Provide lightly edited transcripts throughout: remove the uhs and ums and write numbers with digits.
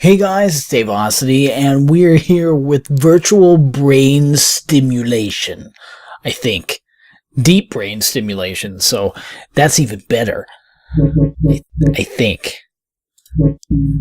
Hey guys, it's Davosity, and we're here with virtual brain stimulation. I think. Deep brain stimulation, so that's even better. I think.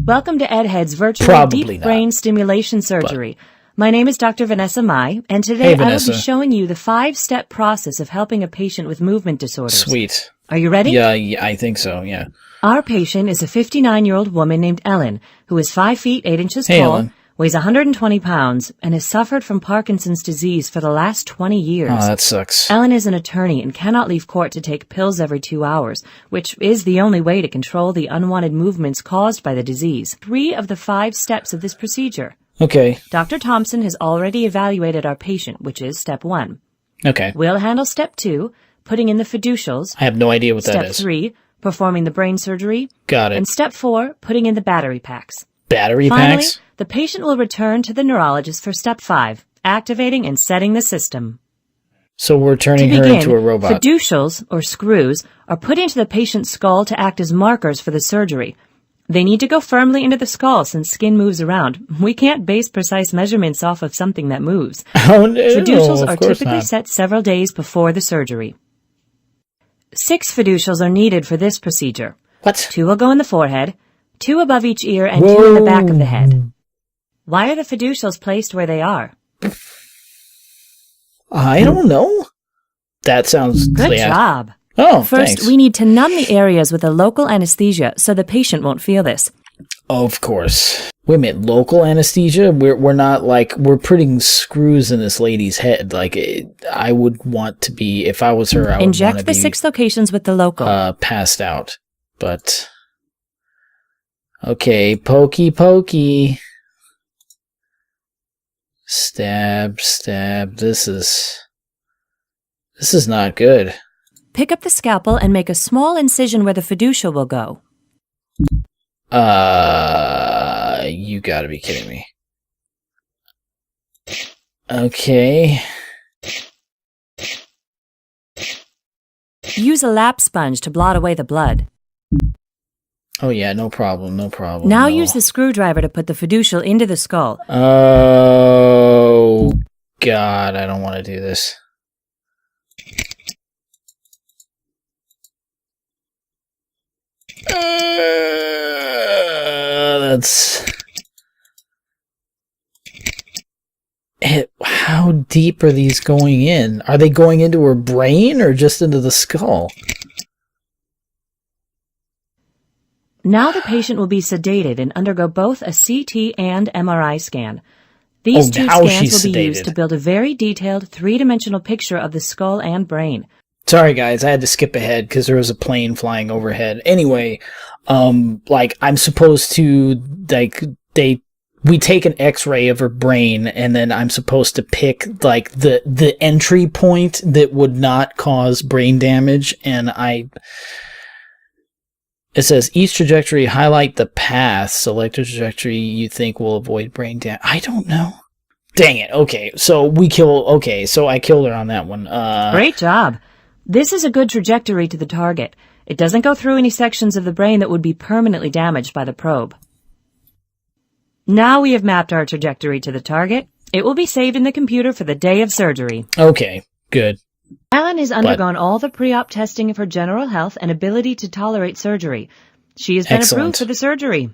Welcome to EdHead's virtual Probably deep not, brain stimulation surgery. My name is Dr. Vanessa Mai, and today I will be showing you the 5-step process of helping a patient with movement disorders. Sweet. Are you ready? Yeah, I think so, yeah. Our patient is a 59-year-old woman named Ellen, who is 5 feet 8 inches Hey, tall, Ellen. weighs 120 pounds, and has suffered from Parkinson's disease for the last 20 years. Oh, that sucks. Ellen is an attorney and cannot leave court to take pills every 2 hours, which is the only way to control the unwanted movements caused by the disease. 3 of the 5 steps of this procedure. Okay. Dr. Thompson has already evaluated our patient, which is step 1. Okay. We'll handle step 2, putting in the fiducials. I have no idea what that is. Step 3, performing the brain surgery. Got it. And step 4, putting in the battery packs. Battery Finally, packs? the patient will return to the neurologist for step 5, activating and setting the system. So we're turning To her begin, into a robot. fiducials, or screws, are put into the patient's skull to act as markers for the surgery. They need to go firmly into the skull since skin moves around. We can't base precise measurements off of something that moves. Oh, no, Fiducials of are course typically not. set several days before the surgery. 6 fiducials are needed for this procedure. What? 2 will go in the forehead, 2 above each ear, and 2 in the back of the head. Why are the fiducials placed where they are? I don't know. That sounds... Good job. Oh, First, thanks. we need to numb the areas with a local anesthesia so the patient won't feel this. Of course. Wait a minute, local anesthesia? We're not like, we're putting screws in this lady's head. Like, I would want to be, if I was her, I would want to Inject the be 6 locations with the local. passed out. But, okay, pokey pokey. Stab, stab. This is not good. Pick up the scalpel and make a small incision where the fiducial will go. You gotta be kidding me. Okay. Use a lap sponge to blot away the blood. Oh yeah, no problem, no problem. Now no. use the screwdriver to put the fiducial into the skull. Oh, God, I don't want to do this. That's... How deep are these going in? Are they going into her brain or just into the skull? Now the patient will be sedated and undergo both a CT and MRI scan. These 2 scans will be used to build a very detailed 3-dimensional picture of the skull and brain. Sorry guys, I had to skip ahead because there was a plane flying overhead. Anyway, like I'm supposed to, like, we take an x-ray of her brain and then I'm supposed to pick like the entry point that would not cause brain damage, and it says each trajectory highlight the path, select a trajectory you think will avoid brain damage. I don't know. Dang it. Okay, so I killed her on that one. Great job. This is a good trajectory to the target. It doesn't go through any sections of the brain that would be permanently damaged by the probe. Now we have mapped our trajectory to the target. It will be saved in the computer for the day of surgery. Okay, good. Ellen has undergone all the pre-op testing of her general health and ability to tolerate surgery. She has been approved for the surgery.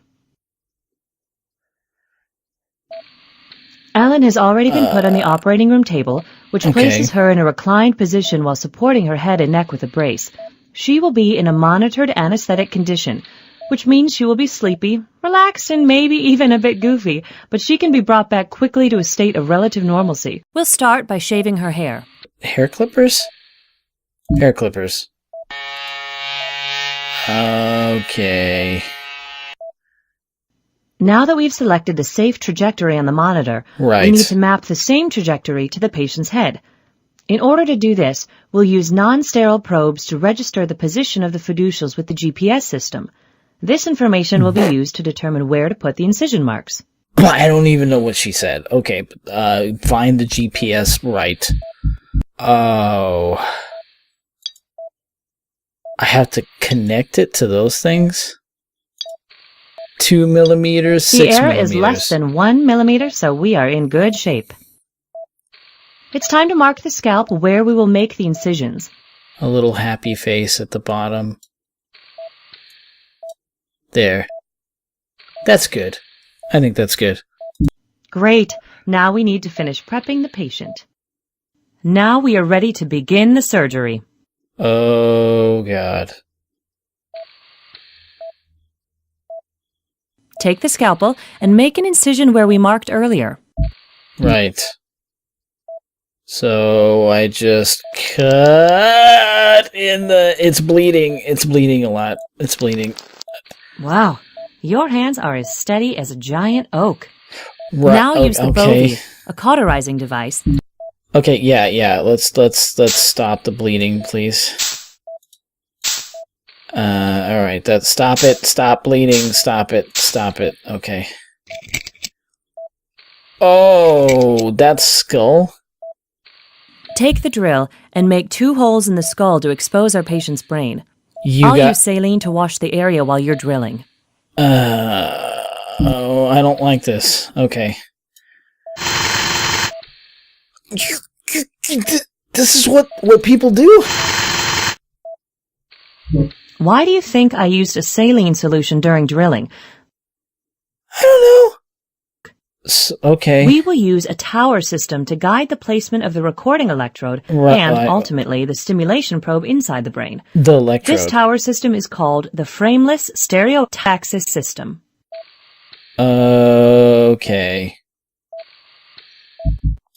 Ellen has already been put on the operating room table, which places her in a reclined position while supporting her head and neck with a brace. She will be in a monitored anesthetic condition, which means she will be sleepy, relaxed, and maybe even a bit goofy, but she can be brought back quickly to a state of relative normalcy. We'll start by shaving her hair. Hair clippers? Hair clippers. Okay. Now that we've selected the safe trajectory on the monitor, we need to map the same trajectory to the patient's head. In order to do this, we'll use non-sterile probes to register the position of the fiducials with the GPS system. This information will be used to determine where to put the incision marks. I don't even know what she said. Okay, find the GPS right. Oh. I have to connect it to those things? 2 millimeters, The 6 error millimeters. is less than 1 millimeter, so we are in good shape. It's time to mark the scalp where we will make the incisions. A little happy face at the bottom. There. That's good. I think that's good. Great. Now we need to finish prepping the patient. Now we are ready to begin the surgery. Oh, God. Take the scalpel and make an incision where we marked earlier. Right. So I just cut in the... It's bleeding. It's bleeding a lot. It's bleeding. Wow. Your hands are as steady as a giant oak. Right. Now use the Bovie, a cauterizing device. Okay, yeah. Let's stop the bleeding, please. All right. Stop it. Stop bleeding. Stop it. Okay. Oh, that's skull. Take the drill and make 2 holes in the skull to expose our patient's brain. I'll use saline to wash the area while you're drilling. Oh, I don't like this. Okay. This is what people do? Why do you think I used a saline solution during drilling? I don't know. Okay. We will use a tower system to guide the placement of the recording electrode and, ultimately, the stimulation probe inside the brain. The electrode. This tower system is called the frameless stereotaxis system. Okay.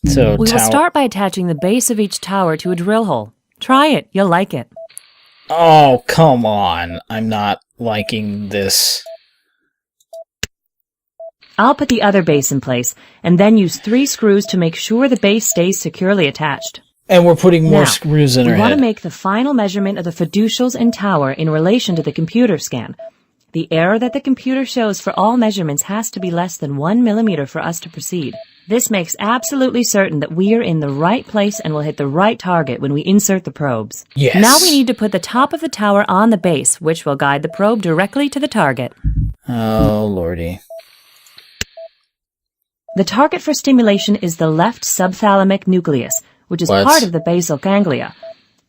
So we will start by attaching the base of each tower to a drill hole. Try it. You'll like it. Oh, come on. I'm not liking this. I'll put the other base in place, and then use 3 screws to make sure the base stays securely attached. And we're putting more screws in her head. We want to make the final measurement of the fiducials and tower in relation to the computer scan. The error that the computer shows for all measurements has to be less than 1 millimeter for us to proceed. This makes absolutely certain that we are in the right place and will hit the right target when we insert the probes. Yes. Now we need to put the top of the tower on the base, which will guide the probe directly to the target. Oh, lordy. The target for stimulation is the left subthalamic nucleus, which is part of the basal ganglia.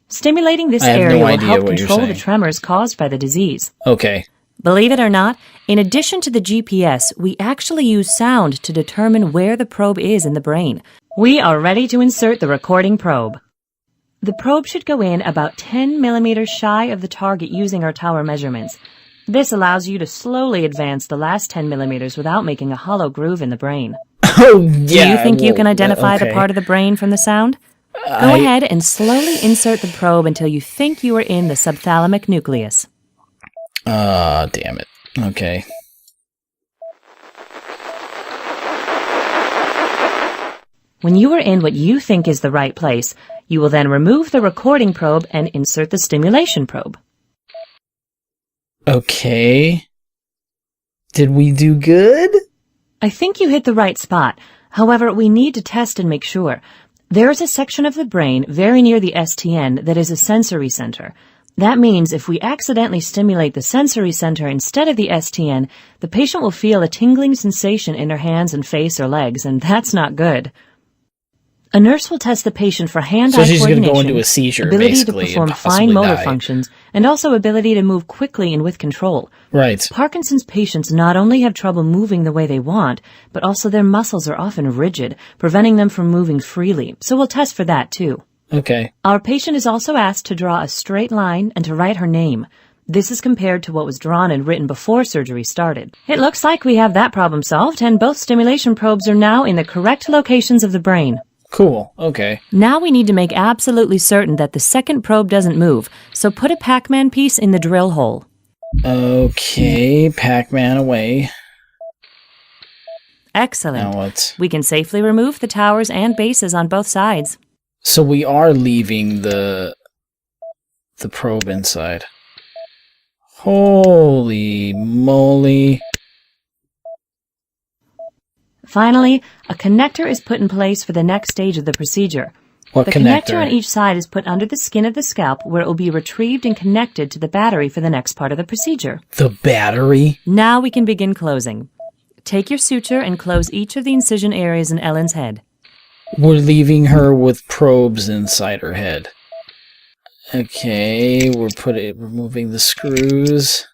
Stimulating this area will help control the tremors caused by the disease. Okay. Believe it or not, in addition to the GPS, we actually use sound to determine where the probe is in the brain. We are ready to insert the recording probe. The probe should go in about 10 millimeters shy of the target using our tower measurements. This allows you to slowly advance the last 10 millimeters without making a hollow groove in the brain. Oh, yeah. Do you think you can identify the part of the brain from the sound? Go ahead and slowly insert the probe until you think you are in the subthalamic nucleus. Damn it. Okay. When you are in what you think is the right place, you will then remove the recording probe and insert the stimulation probe. Okay. Did we do good? I think you hit the right spot. However, we need to test and make sure. There is a section of the brain very near the STN that is a sensory center. That means if we accidentally stimulate the sensory center instead of the STN, the patient will feel a tingling sensation in her hands and face or legs, and that's not good. A nurse will test the patient for hand-eye coordination, she's going to go into a seizure, ability to perform fine motor functions, and also ability to move quickly and with control. Right. Parkinson's patients not only have trouble moving the way they want, but also their muscles are often rigid, preventing them from moving freely, so we'll test for that too. Okay. Our patient is also asked to draw a straight line and to write her name. This is compared to what was drawn and written before surgery started. It looks like we have that problem solved, and both stimulation probes are now in the correct locations of the brain. Cool. Okay. Now we need to make absolutely certain that the second probe doesn't move, so put a Pac-Man piece in the drill hole. Okay, Pac-Man away. Excellent. Now we can safely remove the towers and bases on both sides. So we are leaving the probe inside. Holy moly. Finally, a connector is put in place for the next stage of the procedure. What The connector? connector on each side is put under the skin of the scalp where it will be retrieved and connected to the battery for the next part of the procedure. The battery? Now we can begin closing. Take your suture and close each of the incision areas in Ellen's head. We're leaving her with probes inside her head. Okay, we're removing the screws.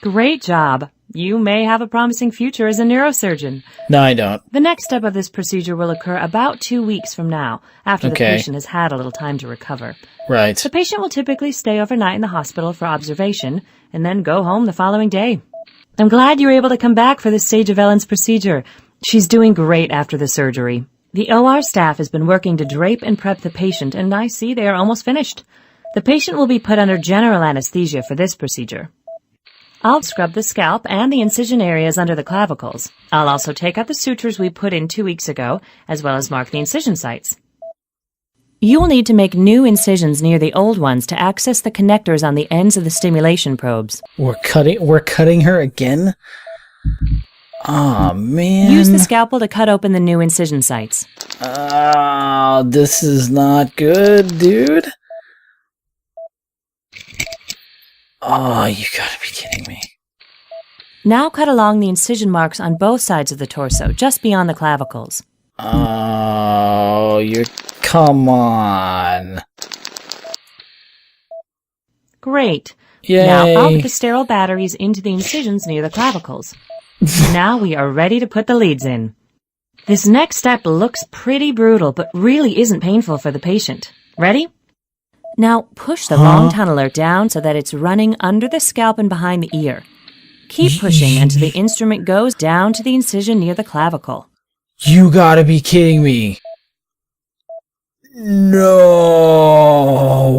Great job. You may have a promising future as a neurosurgeon. No, I don't. The next step of this procedure will occur about 2 weeks from now, after the patient has had a little time to recover. Right. The patient will typically stay overnight in the hospital for observation and then go home the following day. I'm glad you were able to come back for this stage of Ellen's procedure. She's doing great after the surgery. The OR staff has been working to drape and prep the patient, and I see they are almost finished. The patient will be put under general anesthesia for this procedure. I'll scrub the scalp and the incision areas under the clavicles. I'll also take out the sutures we put in 2 weeks ago, as well as mark the incision sites. You will need to make new incisions near the old ones to access the connectors on the ends of the stimulation probes. We're cutting her again? Aw, man. Use the scalpel to cut open the new incision sites. Oh, this is not good, dude. Oh, you gotta be kidding me. Now cut along the incision marks on both sides of the torso, just beyond the clavicles. Oh, come on. Great. Yay. Now I'll put the sterile batteries into the incisions near the clavicles. Now we are ready to put the leads in. This next step looks pretty brutal, but really isn't painful for the patient. Ready? Now push the long tunneler down so that it's running under the scalp and behind the ear. Keep pushing until the instrument goes down to the incision near the clavicle. You gotta be kidding me. No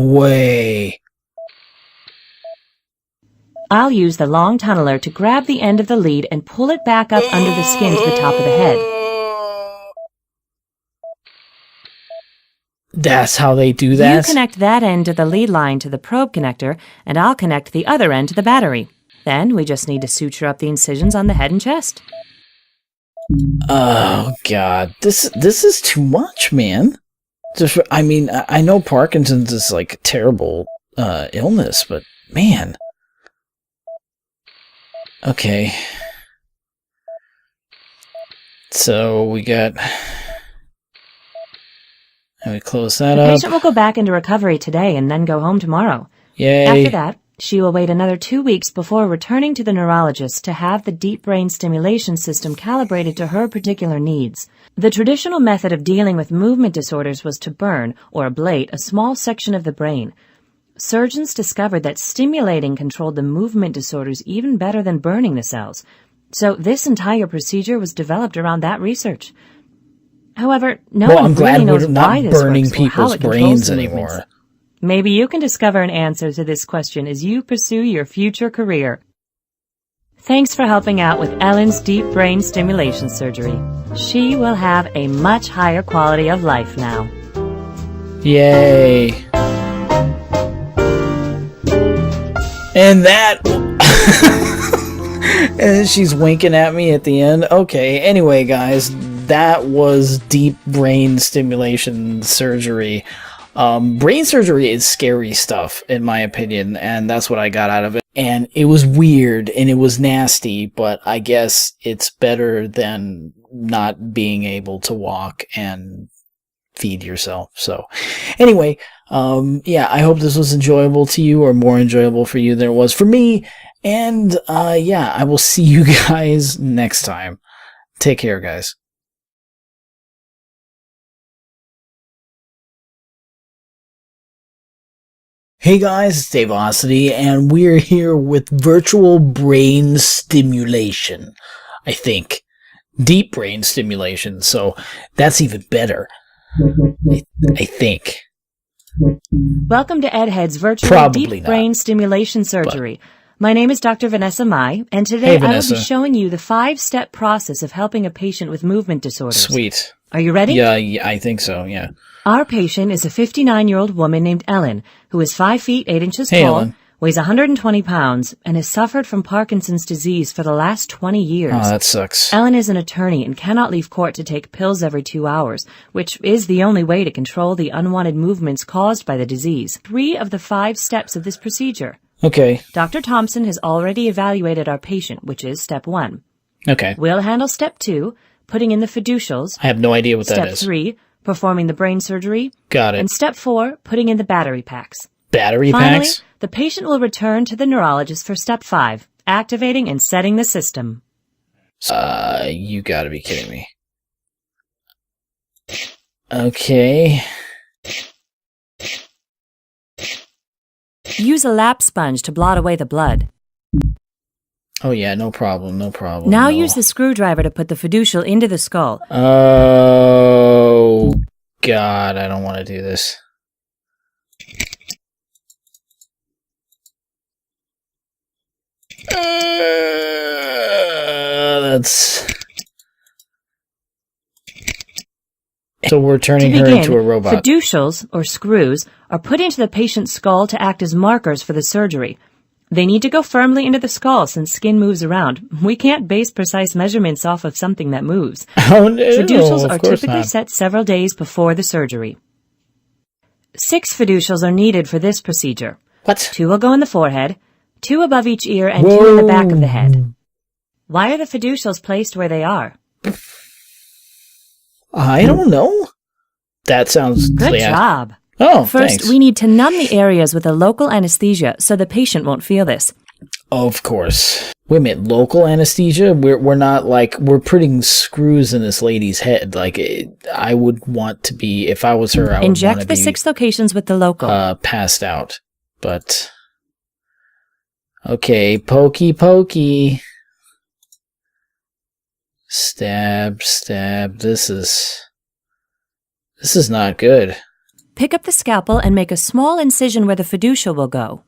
way. I'll use the long tunneler to grab the end of the lead and pull it back up under the skin to the top of the head. That's how they do that? You connect that end of the lead line to the probe connector, and I'll connect the other end to the battery. Then we just need to suture up the incisions on the head and chest. Oh, God. This is too much, man. I know Parkinson's is like a terrible illness, but man. Okay. So we got... And we close that up. The patient will go back into recovery today and then go home tomorrow. Yay. After that, she will wait another 2 weeks before returning to the neurologist to have the deep brain stimulation system calibrated to her particular needs. The traditional method of dealing with movement disorders was to burn or ablate a small section of the brain. Surgeons discovered that stimulating controlled the movement disorders even better than burning the cells. So this entire procedure was developed around that research. However, no one really knows why this works or how it controls the movements. Maybe you can discover an answer to this question as you pursue your future career. Thanks for helping out with Ellen's deep brain stimulation surgery. She will have a much higher quality of life now. Yay. And that... and she's winking at me at the end. Okay, anyway, guys, that was deep brain stimulation surgery. Brain surgery is scary stuff, in my opinion, and that's what I got out of it. And it was weird, and it was nasty, but I guess it's better than not being able to walk and feed yourself. So, anyway, yeah, I hope this was enjoyable to you, or more enjoyable for you than it was for me. And, yeah, I will see you guys next time. Take care, guys. Hey guys, it's Dave Ossity, and we're here with virtual brain stimulation, I think. Deep brain stimulation, so that's even better, I think. Welcome to EdHead's virtual deep brain stimulation surgery. My name is Dr. Vanessa Mai, and today I will be showing you the 5-step process of helping a patient with movement disorders. Sweet. Are you ready? Yeah, I think so, yeah. Our patient is a 59-year-old woman named Ellen, who is 5 feet 8 inches tall, Ellen. weighs 120 pounds, and has suffered from Parkinson's disease for the last 20 years. Oh, that sucks. Ellen is an attorney and cannot leave court to take pills every 2 hours, which is the only way to control the unwanted movements caused by the disease. 3 of the 5 steps of this procedure. Okay. Dr. Thompson has already evaluated our patient, which is step 1. Okay. We'll handle step 2, putting in the fiducials. I have no idea what that Step is. 3, performing the brain surgery. Got it. And step 4, putting in the battery packs. Battery Finally, packs? the patient will return to the neurologist for step 5, activating and setting the system. You gotta be kidding me. Okay. Use a lap sponge to blot away the blood. Oh yeah, no problem, no problem. Now no. use the screwdriver to put the fiducial into the skull. Oh, God, I don't want to do this. That's... So we're turning her into a robot. Fiducials, or screws, are put into the patient's skull to act as markers for the surgery. They need to go firmly into the skull since skin moves around. We can't base precise measurements off of something that moves. Oh, no, Fiducials are of course typically not. set several days before the surgery. 6 fiducials are needed for this procedure. What? 2 will go in the forehead, 2 above each ear, and 2 in the back of the head. Why are the fiducials placed where they are? I don't know. That sounds... Good job. Oh, First, thanks. we need to numb the areas with a local anesthesia so the patient won't feel this. Of course. Wait a minute, local anesthesia? We're not like, we're putting screws in this lady's head. Like, I would want to be, if I was her, I would Inject want to the be 6 locations with the local. passed out. But, okay, pokey, pokey. Stab, stab. This is not good. Pick up the scalpel and make a small incision where the fiducial will go.